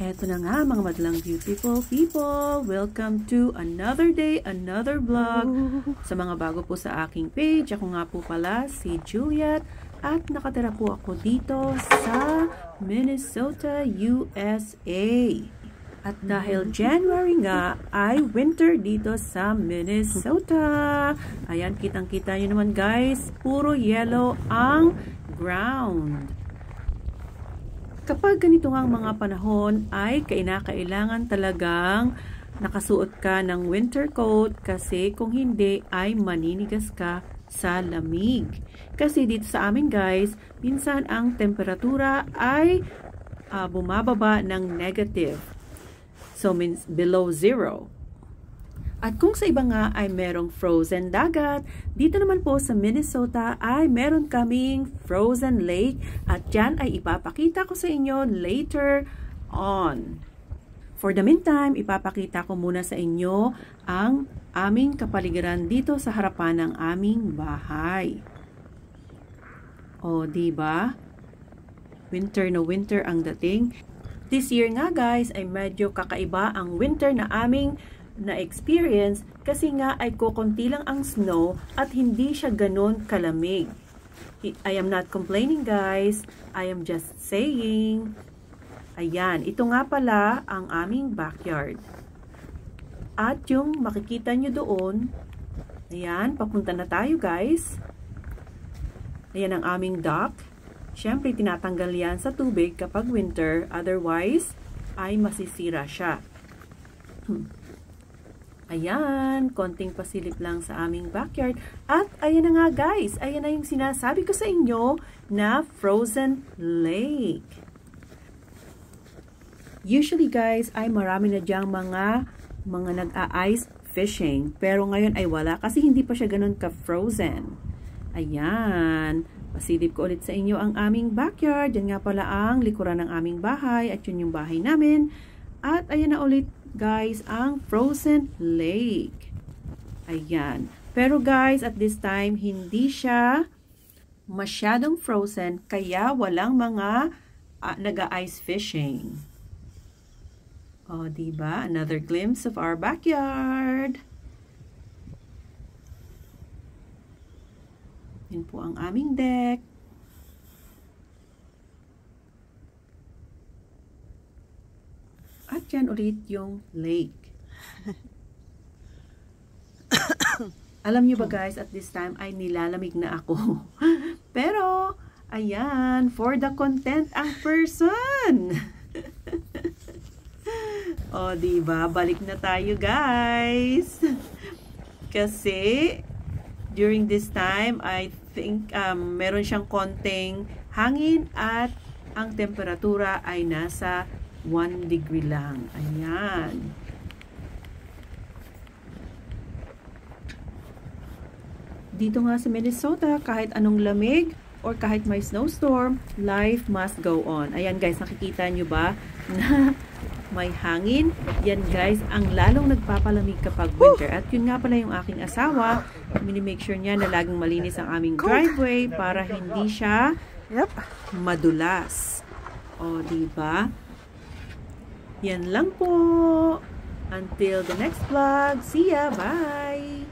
Eto na nga mga madlang beautiful people. Welcome to another day, another vlog. Sa mga bago po sa aking page, ako nga po pala si Juliet at nakatira po ako dito sa Minnesota, USA. At dahil January nga ay winter dito sa Minnesota. Ayan, kitang-kita nyo naman guys, puro yellow ang ground. Kapag ganito nga ang mga panahon ay kailangan talagang nakasuot ka ng winter coat kasi kung hindi ay maninigas ka sa lamig. Kasi dito sa amin guys, minsan ang temperatura ay bumababa ng negative. So means below zero. At kung sa iba nga ay merong frozen dagat, dito naman po sa Minnesota ay meron kaming frozen lake at yan ay ipapakita ko sa inyo later on. For the meantime, ipapakita ko muna sa inyo ang aming kapaligiran dito sa harapan ng aming bahay. O, diba? Winter na winter ang dating. This year nga guys ay medyo kakaiba ang winter na aming na-experience kasi nga ay kukunti lang ang snow at hindi siya ganon kalamig. I am not complaining guys, I am just saying. Ayan, ito nga pala ang aming backyard. At yung makikita nyo doon, ayan, papunta na tayo guys. Ayan ang aming dock. Siyempre, tinatanggal yan sa tubig kapag winter, otherwise ay masisira siya. Ayan, konting pasilip lang sa aming backyard. At ayan na nga guys, ayan na yung sinasabi ko sa inyo na frozen lake. Usually guys, ay marami na diyang mga nag-a-ice fishing. Pero ngayon ay wala kasi hindi pa siya ganun ka-frozen. Ayan, pasilip ko ulit sa inyo ang aming backyard. Yan nga pala ang likuran ng aming bahay at yun yung bahay namin. At ayan na ulit guys, ang frozen lake. Ayan. Pero guys, at this time, hindi siya masyadong frozen, kaya walang mga nag-ice fishing. O, diba? Another glimpse of our backyard. Yan po ang aming deck. At yan ulit yung lake. Alam nyo ba guys, at this time ay nilalamig na ako. Pero, ayan, for the content ang person. O, diba? Balik na tayo guys. Kasi, during this time, I think meron siyang konting hangin at ang temperatura ay nasa 1 degree lang. Ayan. Dito nga sa Minnesota, kahit anong lamig or kahit may snowstorm, life must go on. Ayan guys, nakikita nyo ba na may hangin? Yan guys, ang lalong nagpapalamig kapag winter. At yun nga pala yung aking asawa, minimake sure niya na laging malinis ang aming driveway para hindi siya madulas. O, diba? Yan lang po. Until the next vlog. See ya. Bye.